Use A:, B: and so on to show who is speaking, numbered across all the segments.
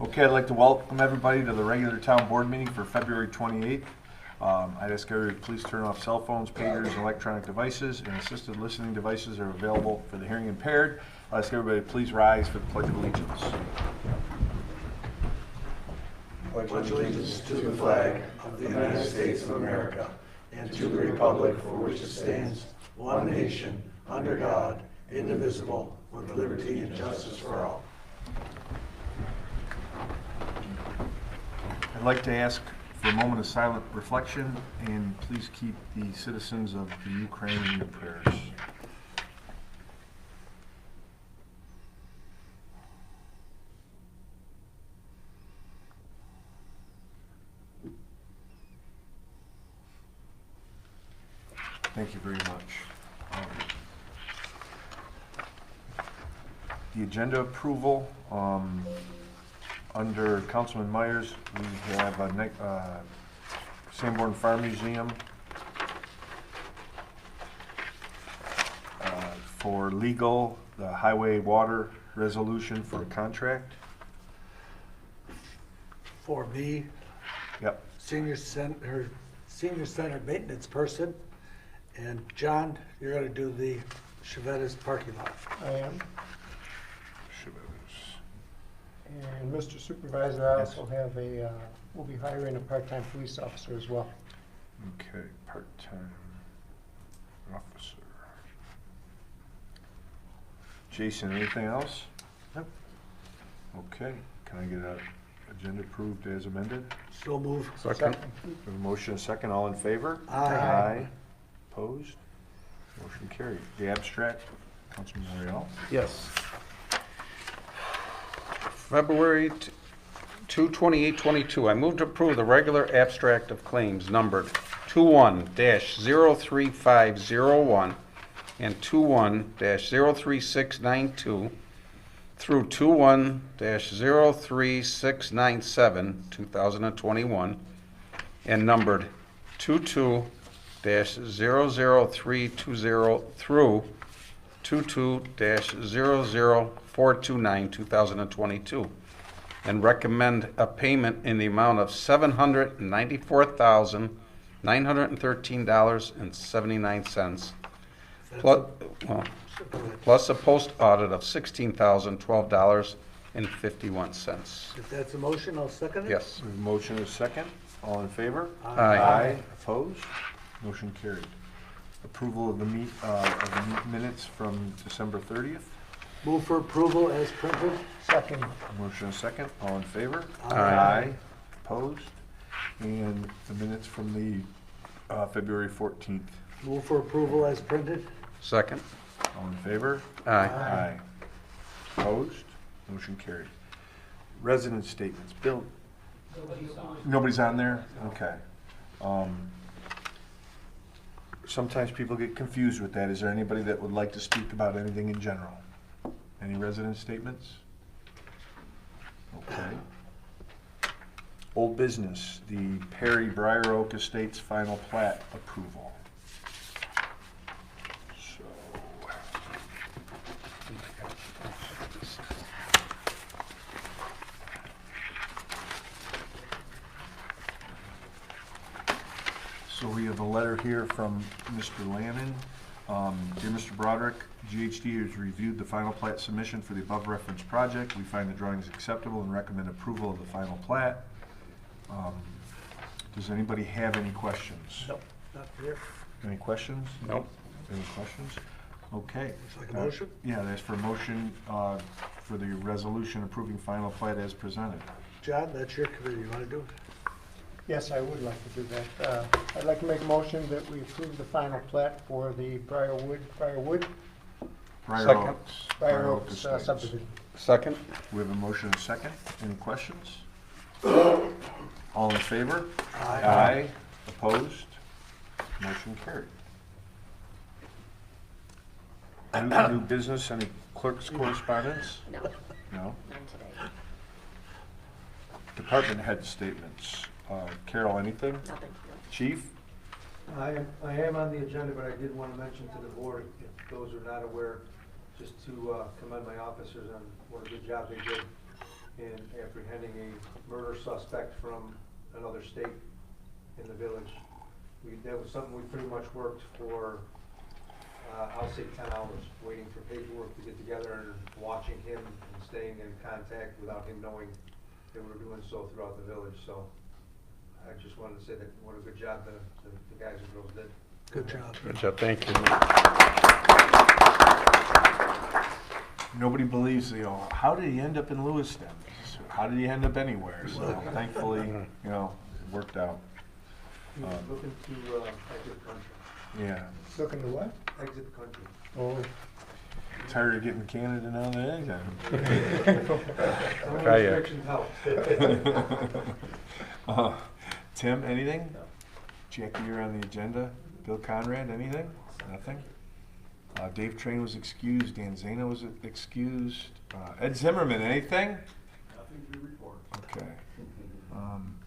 A: Okay, I'd like to welcome everybody to the regular town board meeting for February 28th. I'd ask everybody to please turn off cell phones, pagers, electronic devices, and assisted listening devices are available for the hearing impaired. I'd ask everybody to please rise for the Pledge of Allegiance.
B: Pledge allegiance to the flag of the United States of America and to the republic for which it stands, one nation, under God, indivisible, with liberty and justice for all.
A: I'd like to ask for a moment of silent reflection, and please keep the citizens of the Ukraine in your prayers. Thank you very much. The agenda approval, under Councilman Myers, we have a Sanborn Farm Museum for legal, the highway water resolution for a contract.
C: For me,
A: Yep.
C: senior center maintenance person, and John, you're gonna do the Chevetta's parking lot.
D: I am. And Mr. Supervisor, I also have we'll be hiring a part-time police officer as well.
A: Okay, part-time officer. Jason, anything else?
C: No.
A: Okay, can I get a agenda approved as amended?
C: So move.
D: Second.
A: We have a motion, a second, all in favor?
C: Aye.
A: Opposed? Motion carried. The abstract, Councilman L'Oreal.
E: Yes. February 2/28/22, I move to approve the regular abstract of claims numbered 21-03501 and 21-03692 through 21-03697, 2021, and numbered 22-00320 through 22-00429, 2022, and recommend a payment in the amount of $794,913.79, plus a post audit of $16,012.51.
C: If that's a motion, I'll second it.
E: Yes.
A: We have a motion, a second, all in favor?
E: Aye.
A: Opposed? Motion carried. Approval of the minutes from December 30th.
C: Move for approval as printed.
D: Second.
A: Motion a second, all in favor?
E: Aye.
A: Opposed? And the minutes from the February 14th.
C: Move for approval as printed.
E: Second.
A: All in favor?
E: Aye.
A: Opposed? Motion carried. Resident statements. Bill? Nobody's on there? Okay. Sometimes people get confused with that. Is there anybody that would like to speak about anything in general? Any resident statements? Okay. Old business, the Perry Briar Oak Estates final plat approval. So we have a letter here from Mr. Lannon. Dear Mr. Broderick, GHD has reviewed the final plat submission for the above referenced project. We find the drawings acceptable and recommend approval of the final plat. Does anybody have any questions?
C: Nope, not here.
A: Any questions?
E: Nope.
A: Any questions? Okay.
C: Looks like a motion.
A: Yeah, that's for motion for the resolution approving final plat as presented.
C: John, that's your committee. You wanna do it?
D: Yes, I would like to do that. I'd like to make a motion that we approve the final plat for the Briar
E: Second.
D: Oaks
A: Estates.
D: subdivision.
E: Second.
A: We have a motion and a second. Any questions? All in favor?
C: Aye.
A: Opposed? Motion carried. New business, any clerk's correspondence?
F: No,
A: No?
F: none today.
A: Department head statements. Carol, anything?
F: Nothing.
A: Chief?
G: I am on the agenda, but I did want to mention to the board, if those are not aware, just to commend my officers on what a good job they did in apprehending a murder suspect from another state in the village. That was something we pretty much worked for, I'll say 10 hours, waiting for paperwork to get together and watching him and staying in contact without him knowing that we were doing so throughout the village. So I just wanted to say that what a good job the guys and girls did.
C: Good job.
E: Good job, thank you.
A: Nobody believes, how did he end up in Lewiston? How did he end up anywhere? So thankfully, it worked out.
G: He was looking to exit country.
A: Yeah.
D: Looking to what?
G: Exit country.
D: Oh,
A: Tired of getting Canada now than anything.
G: Some
E: Kayak.
G: restrictions help.
A: Tim, anything? Jackie, you're on the agenda. Bill Conrad, anything? Nothing? Dave Train was excused. Dan Zana was excused. Ed Zimmerman, anything?
B: Nothing to report.
A: Okay.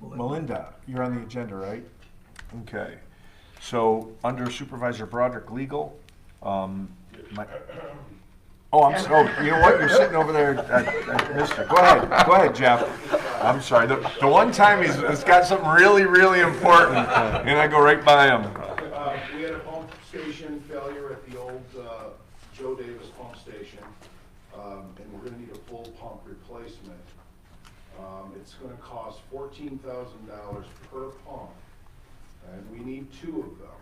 A: Melinda, you're on the agenda, right? Okay. So, under Supervisor Broderick Legal, oh, you know what? You're sitting over there at Mister. Go ahead, Jeff. I'm sorry. The one time he's got something really, really important, and I go right by him.
F: We had a pump station failure at the old Joe Davis pump station, and we're gonna need a full pump replacement. It's gonna cost $14,000 per pump, and we need 2 of them.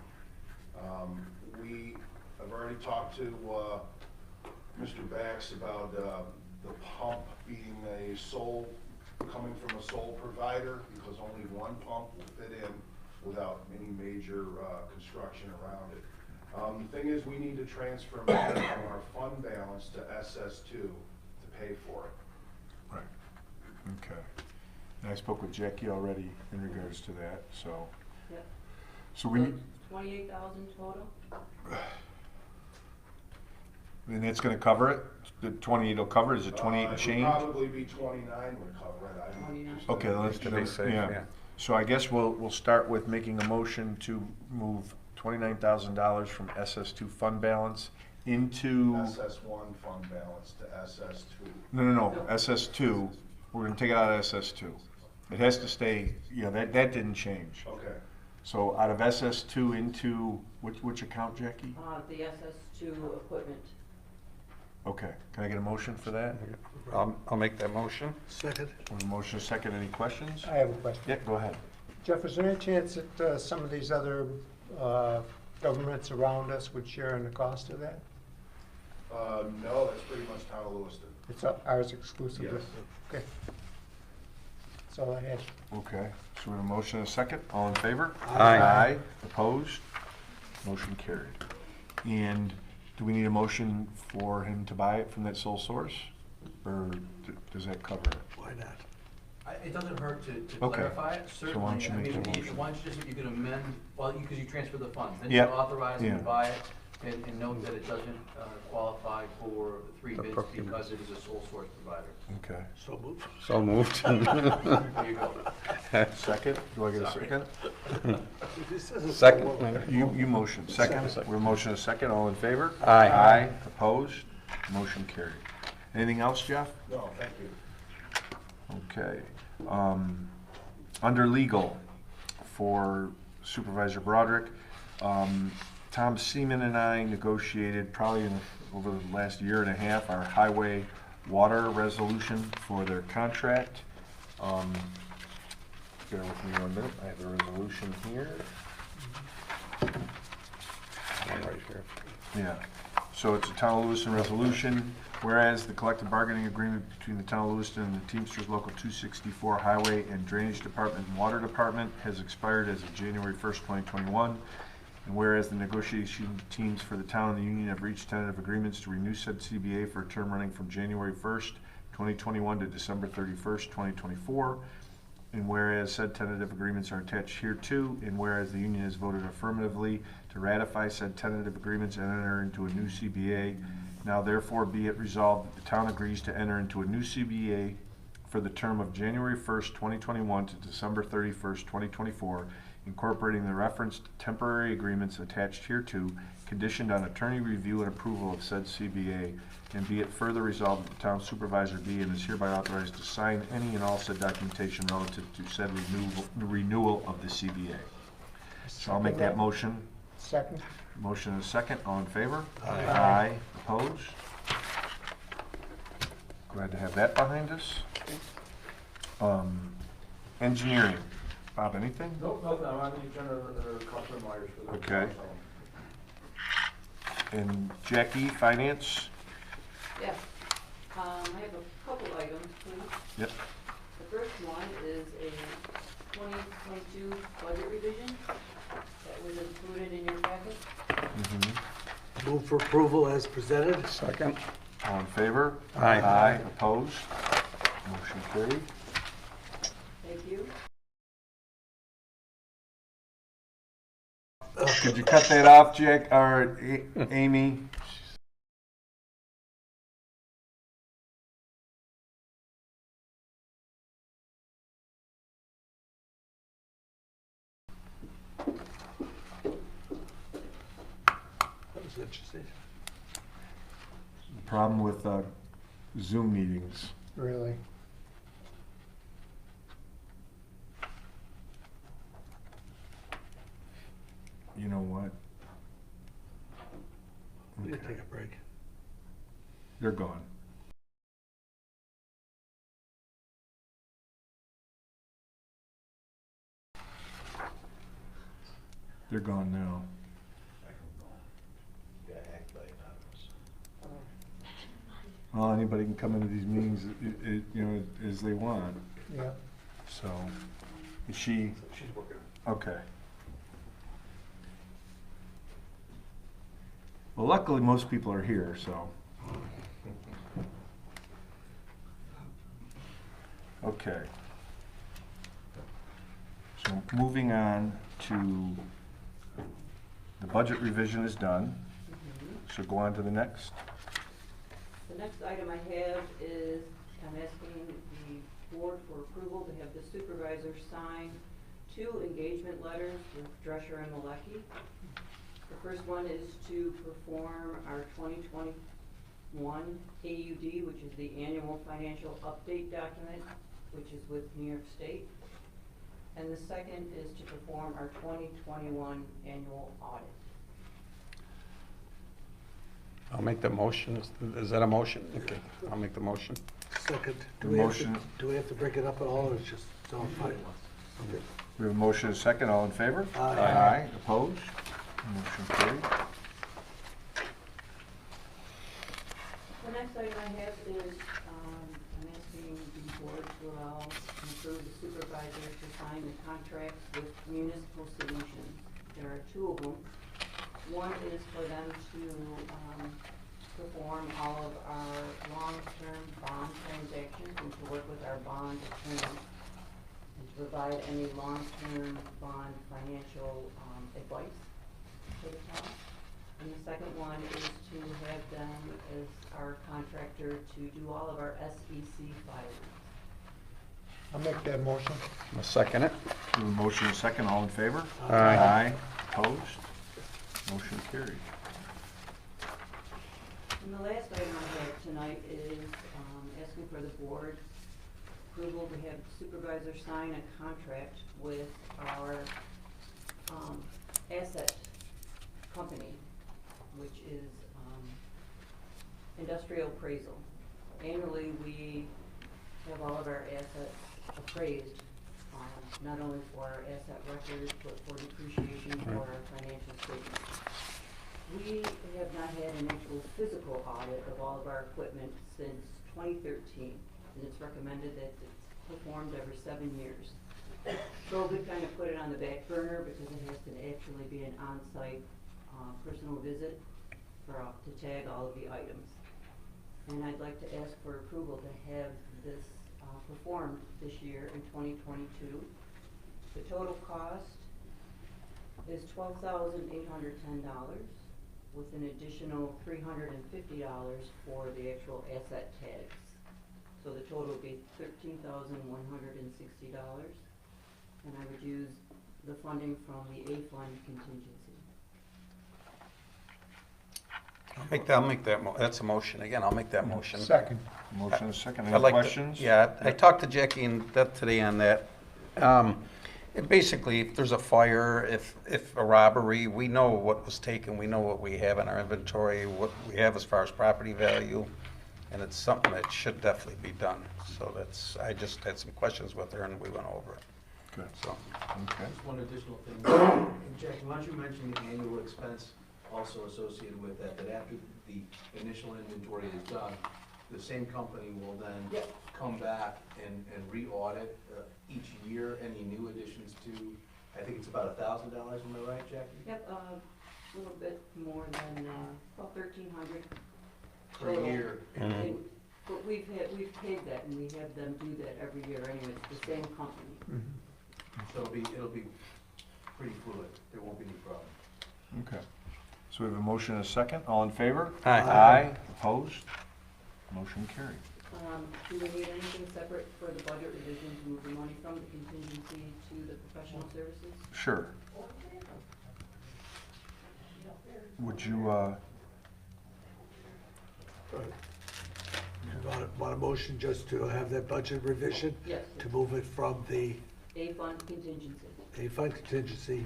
F: I've already talked to Mr. Bax about the pump being coming from a sole provider, because only one pump will fit in without any major construction around it. The thing is, we need to transfer money from our fund balance to SS2 to pay for it.
A: Right. Okay. And I spoke with Jackie already in regards to that, so.
H: Yep.
A: So we need,
H: 28,000 total?
A: and that's gonna cover it? The 28 will cover it? Is it 28 and
F: It
A: change?
F: would probably be 29 would cover it.
H: 29.
A: Okay, let's
E: To be safe, yeah.
A: So I guess we'll start with making a motion to move $29,000 from SS2 fund balance into,
F: SS1 fund balance to SS2.
A: no, SS2, we're gonna take it out of SS2. It has to stay, that didn't change.
F: Okay.
A: So out of SS2 into, which account, Jackie?
H: The SS2 equipment.
A: Okay, can I get a motion for that?
E: I'll make that motion.
C: Second.
A: A motion, second, any questions?
D: I have a question.
A: Yeah, go ahead.
D: Jeff, is there any chance that some of these other governments around us would share in the cost of that?
F: No, that's pretty much town of Lewiston.
D: It's ours exclusively?
F: Yes.
D: Okay. That's all I had.
A: Okay, so we have a motion and a second, all in favor?
E: Aye.
A: Opposed? Motion carried. And do we need a motion for him to buy it from that sole source? Or does that cover it?
C: Why not?
I: It doesn't hurt to
A: Okay.
I: clarify it,
A: So why don't you
I: certainly.
A: make the
I: I mean,
A: motion?
I: why don't you just, you can amend, well, because you transfer the funds, then you
A: Yeah.
I: authorize
A: Yeah.
I: and you buy it, and note that it doesn't qualify for the 3 bids
E: Appropriate.
I: because it is a sole source provider.
A: Okay.
C: So move.
E: So moved.
I: There you go.
A: Second, do I get a second?
C: This isn't-
E: Second.
A: You motion, second. We have a motion and a second, all in favor?
E: Aye.
A: Aye, opposed? Motion carried. Anything else, Jeff?
F: No, thank you.
A: Okay. Under legal, for Supervisor Broderick, Tom Seaman and I negotiated probably over the last year and a half our highway water resolution for their contract. Bear with me 1 minute, I have the resolution here.
E: One right here.
A: Yeah, so it's a Town of Lewiston resolution, whereas the collective bargaining agreement between the Town of Lewiston and the Teamsters Local 264 Highway and Drainage Department and Water Department has expired as of January 1st, 2021, and whereas the negotiation teams for the town and the union have reached tentative agreements to renew said CBA for a term running from January 1st, 2021 to December 31st, 2024, and whereas said tentative agreements are attached hereto, and whereas the union has voted affirmatively to ratify said tentative agreements and enter into a new CBA, now therefore be it resolved that the town agrees to enter into a new CBA for the term of January 1st, 2021 to December 31st, 2024, incorporating the referenced temporary agreements attached hereto, conditioned on attorney review and approval of said CBA, and be it further resolved that the town supervisor be and is hereby authorized to sign any and all said documentation relative to said renewal of the CBA. So I'll make that motion.
D: Second.
A: Motion and a second. All in favor?
C: Aye.
A: Aye. Opposed? Glad to have that behind us. Engineering. Bob, anything?
F: Nope, nothing, I'm on the agenda, Councilor Myers for the.
A: Okay. And Jackie, finance?
H: Yes. I have a couple items, please.
A: Yep.
H: The first one is a 2022 budget revision that was included in your packet.
C: Move for approval as presented.
E: Second.
A: All in favor?
E: Aye.
A: Aye. Opposed? Motion carried.
H: Thank you.
A: Could you cut that off, Jack, or Amy?
C: That was interesting.
A: Problem with Zoom meetings.
D: Really?
A: You know what?
C: We need to take a break.
A: They're gone. They're gone now. Well, anybody can come into these meetings, you know, as they want.
D: Yeah.
A: So, is she?
G: She's working.
A: Okay. Well, luckily, most people are here, so. Okay. So moving on to, the budget revision is done. So go on to the next.
H: The next item I have is, I'm asking the board for approval to have the supervisor sign 2 engagement letters with Drescher and Malecki. The first one is to perform our 2021 AUD, which is the annual financial update document, which is with New York State. And the second is to perform our 2021 annual audit.
E: I'll make the motion. Is that a motion? Okay, I'll make the motion.
C: Second.
A: The
C: Do we have
A: motion-
C: do we have to break it up at all, or it's just it's all fine? Okay.
A: We have a motion and a second. All in favor?
C: Aye.
A: Aye. Opposed? Motion carried.
H: The next item I have is, I'm asking the board to allow and approve the supervisor to sign the contracts with Municipal Solutions. There are 2 of them. One is for them to perform all of our long-term bond transactions and to work with our bond attorney and to provide any long-term bond financial advice for the town. And the second one is to have them as our contractor to do all of our SEC filings.
D: I'll make that motion.
E: I'll second it.
A: We have a motion and a second. All in favor?
E: Aye.
A: Opposed? Motion carried.
H: And the last item I have tonight is asking for the board approval to have the supervisor sign a contract with our asset company, which is Industrial Appraisal. Annually, we have all of our assets appraised, not only for our asset records, but for depreciation for our financial statements. We have not had an actual physical audit of all of our equipment since 2013, and it's recommended that it's performed every 7 years. So we kind of put it on the back burner because it has to actually be an on-site personal visit to tag all of the items. And I'd like to ask for approval to have this performed this year in 2022. The total cost is $12,810 with an additional $350 for the actual asset tags. So the total would be $13,160. And I would use the funding from the A fund contingency.
E: I'll make that, that's a motion. Again, I'll make that motion.
D: Second.
A: Motion is second.
E: I'd
A: Any
E: like to-
A: questions?
E: Yeah, I talked to Jackie and Beth today on that. And basically, if there's a fire, if a robbery, we know what was taken, we know what we have in our inventory, what we have as far as property value, and it's something that should definitely be done. So that's, I just had some questions with her and we went over it,
A: Good.
E: so.
A: Okay.
I: Just one additional thing. Jackie, why don't you mention the annual expense also associated with that, that after the initial inventory is done, the same company will then
H: Yep.
I: come back and re-audit each year any new additions to, I think it's about $1,000, am I right, Jackie?
H: Yep, a little bit more than, about 1,300.
I: Per year.
E: Mhm.
H: But we've paid that, and we have them do that every year anyway, it's the same company.
I: So it'll be pretty fluid, there won't be any problem.
A: Okay. So we have a motion and a second. All in favor?
E: Aye.
A: Aye. Opposed? Motion carried.
H: Do we need anything separate for the budget revision to move the money from the contingency to the professional services?
A: Sure. Would you,
C: Want a motion just to have that budget revision?
H: Yes.
C: To move it from the
H: A fund contingency
C: A fund contingency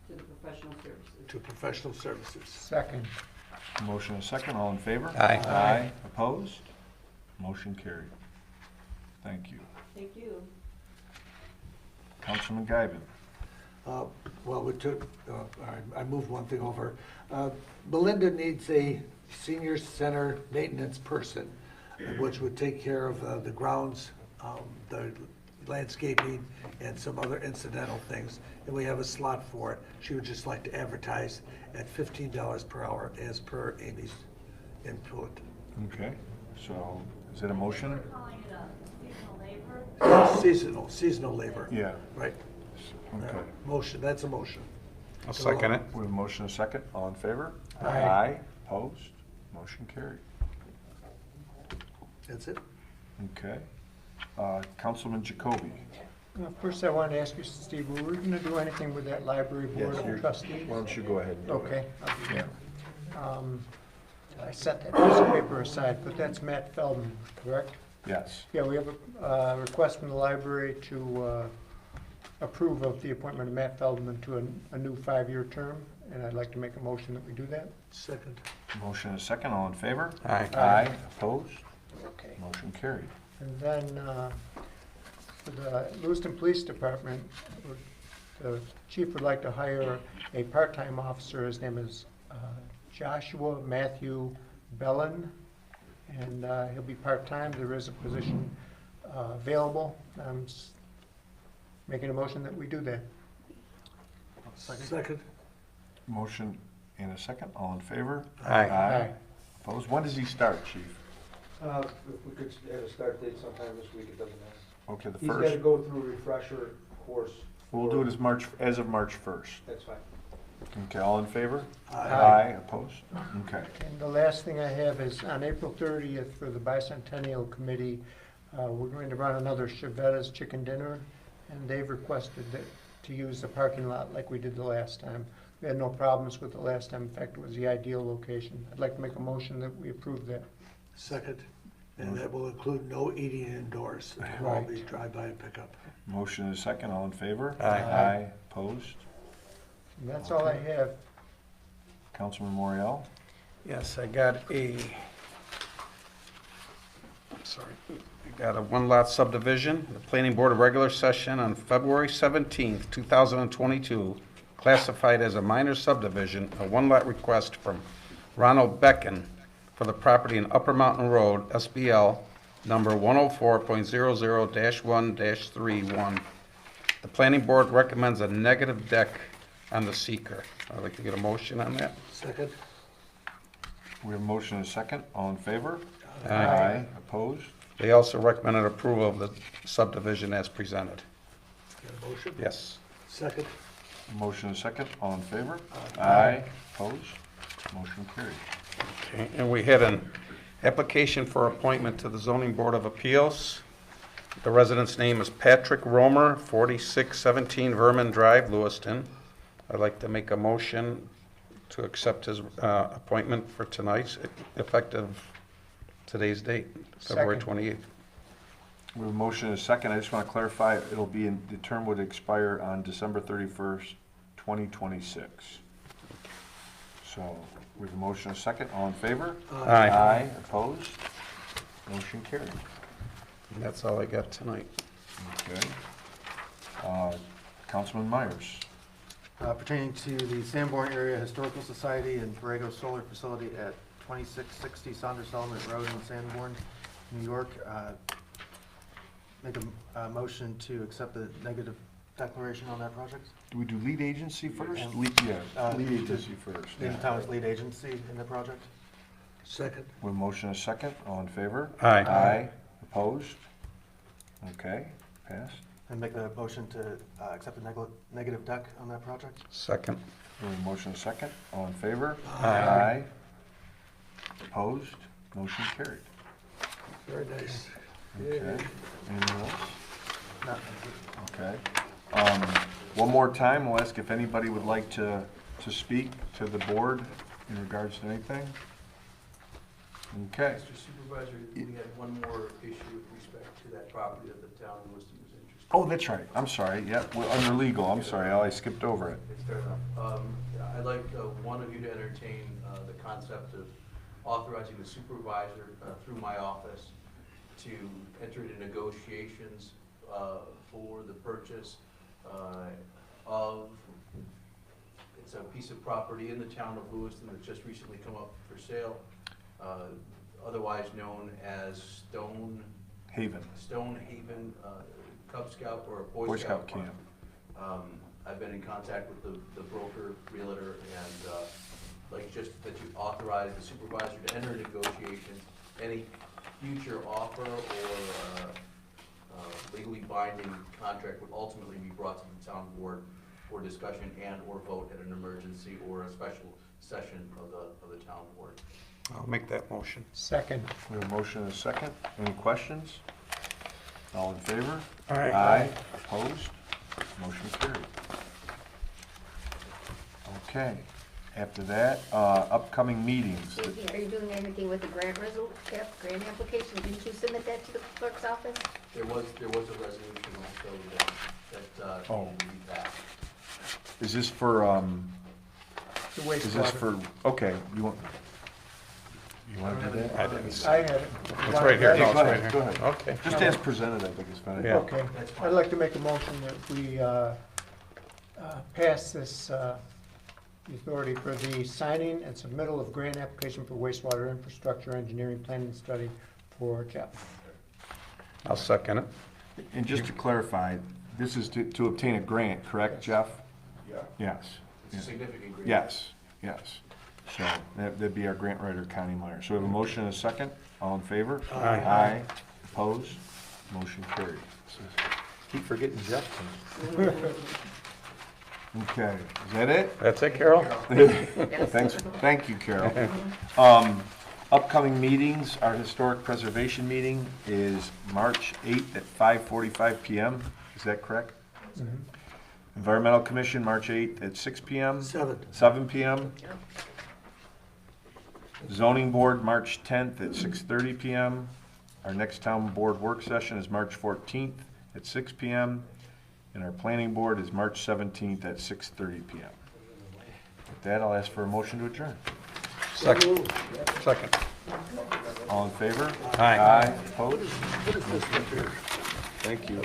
H: to the professional services.
C: to professional services?
D: Second.
A: motion and a second. All in favor?
E: Aye.
A: Aye. Opposed? Motion carried. Thank you.
H: Thank you.
A: Councilman Guyban.
C: Well, we took, I moved one thing over. Belinda needs a senior center maintenance person, which would take care of the grounds, the landscaping, and some other incidental things. And we have a slot for it. She would just like to advertise at $15 per hour as per Amy's input.
A: Okay, so is it a motion?
J: Calling it a seasonal labor.
C: Seasonal labor.
A: Yeah.
C: Right.
A: Okay.
C: Motion, that's a motion.
E: I'll second it.
A: We have a motion and a second. All in favor?
D: Aye.
A: Opposed? Motion carried.
C: That's it?
A: Okay. Councilman Jacoby.
D: First, I wanted to ask you, Steve, were we going to do anything with that library board
A: Yes, you're-
D: of trustees?
A: Why don't you go ahead and do it?
D: Okay, I'll do
A: Yeah.
D: that. I set that piece of paper aside, but that's Matt Feldman, correct?
A: Yes.
D: Yeah, we have a request from the library to approve of the appointment of Matt Feldman to a new 5-year term, and I'd like to make a motion that we do that.
C: Second.
A: Motion and a second. All in favor?
E: Aye.
A: Aye. Opposed?
D: Okay.
A: Motion carried.
D: And then, for the Lewiston Police Department, the chief would like to hire a part-time officer. His name is Joshua Matthew Bellin, and he'll be part-time. There is a position available. I'm making a motion that we do that.
C: Second.
A: Motion and a second. All in favor?
E: Aye.
D: Aye.
A: Opposed? When does he start, chief?
G: If we could have a start date sometime this week, it doesn't matter.
A: Okay, the
G: He's gotta
A: first.
G: go through a refresher course.
A: We'll do it as of March 1st.
G: That's fine.
A: Okay, all in favor?
C: Aye.
A: Opposed? Okay.
D: And the last thing I have is on April 30th for the Bicentennial Committee, we're going to run another Chevetta's Chicken Dinner, and they've requested to use the parking lot like we did the last time. We had no problems with the last time. In fact, it was the ideal location. I'd like to make a motion that we approve that.
C: Second. And that will include no eating indoors. It will all be
D: Right.
C: drive-by and pickup.
A: Motion and a second. All in favor?
E: Aye.
A: Opposed?
D: And that's all I have.
A: Councilman Morial?
E: Yes, I got a one-lot subdivision. The Planning Board of Regular Session on February 17th, 2022, classified as a minor subdivision, a one-lot request from Ronald Becken for the property in Upper Mountain Road, SBL number 104.00-1-31. The Planning Board recommends a negative deck on the seeker. I'd like to get a motion on that.
C: Second.
A: We have a motion and a second. All in favor?
E: Aye.
A: Opposed?
E: They also recommended approval of the subdivision as presented.
C: Got a motion?
E: Yes.
C: Second.
A: Motion and a second. All in favor? Aye. Opposed? Motion carried.
E: Okay, and we had Application for appointment to the Zoning Board of Appeals. The resident's name is Patrick Romer, 4617 Vernon Drive, Lewiston. I'd like to make a motion to accept his appointment for tonight, effective today's date, February
D: Second.
E: 28th.
A: We have a motion and a second. I just want to clarify, the term would expire on December 31st, 2026. So, we have a motion and a second. All in favor?
E: Aye.
A: Aye. Opposed? Motion carried.
E: That's all I got tonight.
A: Okay. Councilman Myers.
K: Pertaining to the Sanborn Area Historical Society and Borrego Solar Facility at 2660 Saunders Element Road in Sanborn, New York. Make a motion to accept the negative declaration on that project.
A: Do we do lead agency first?
K: Yeah.
A: Lead agency first.
K: Name the town as lead agency in the project.
C: Second.
A: We have a motion and a second. All in favor?
E: Aye.
A: Aye. Opposed? Okay, passed.
K: And make the motion to accept the negative deck on that project.
E: Second.
A: We have a motion and a second. All in favor?
E: Aye.
A: Opposed? Motion carried.
C: Very nice.
A: Okay. Anything else?
K: No,
A: Okay. One more time, we'll ask if anybody would like to speak to the board in regards to anything. Okay.
I: Mr. Supervisor, we had one more issue with respect to that property that the town of Lewiston was interested in.
A: Oh, that's right. I'm sorry. Yeah, we're under legal. I'm sorry. I skipped over it.
I: It's fair enough. I'd like one of you to entertain the concept of authorizing the supervisor through my office to enter into negotiations for the purchase of, it's a piece of property in the town of Lewiston that's just recently come up for sale, otherwise known as Stone
A: Haven.
I: Haven Cub Scout or
A: Boy Scout
I: Camp.
A: camp.
I: I've been in contact with the broker, realtor, and like just that you authorize the supervisor to enter negotiations. Any future offer or legally binding contract would ultimately be brought to the town board for discussion and or vote at an emergency or a special session of the town board.
E: I'll make that motion.
D: Second.
A: We have a motion and a second. Any questions? All in favor?
E: Aye.
A: Aye. Opposed? Motion carried. Okay. After that, upcoming meetings.
L: Stacy, are you doing anything with the grant grant application? Didn't you submit that to the clerk's office?
I: There was a resolution also that
A: Oh.
I: needed to be passed.
A: Is this for,
D: The
A: is this
D: wastewater.
A: for, okay, you want to do that?
E: I didn't see.
D: I had it.
E: It's right here.
A: Okay,
E: No,
A: go
E: it's right
A: ahead,
E: here.
A: go ahead.
E: Okay.
A: Just as presented, I think is fine.
E: Yeah.
D: Okay.
I: That's fine.
D: I'd like to make a motion that we pass this authority for the signing and submittal of grant application for wastewater infrastructure engineering planning study for Jeff.
E: I'll second it.
A: And just to clarify, this is to obtain a grant, correct, Jeff?
F: Yeah.
A: Yes.
I: It's a significant grant.
A: Yes, yes. So that'd be our grant writer, Connie Meyer. So we have a motion and a second. All in favor?
E: Aye.
A: Aye. Opposed? Motion carried. Keep forgetting Jeff tonight. Okay, is that it?
E: That's it, Carol?
A: Thanks, thank you, Carol. Upcoming meetings, our historic preservation meeting is March 8th at 5:45 PM. Is that correct? Environmental Commission, March 8th at 6 PM. 7 PM. Zoning Board, March 10th at 6:30 PM. Our next town board work session is March 14th at 6 PM. And our planning board is March 17th at 6:30 PM. With that, I'll ask for a motion to adjourn.
E: Second. Second.
A: All in favor?
E: Aye.
A: Aye. Opposed? Thank you.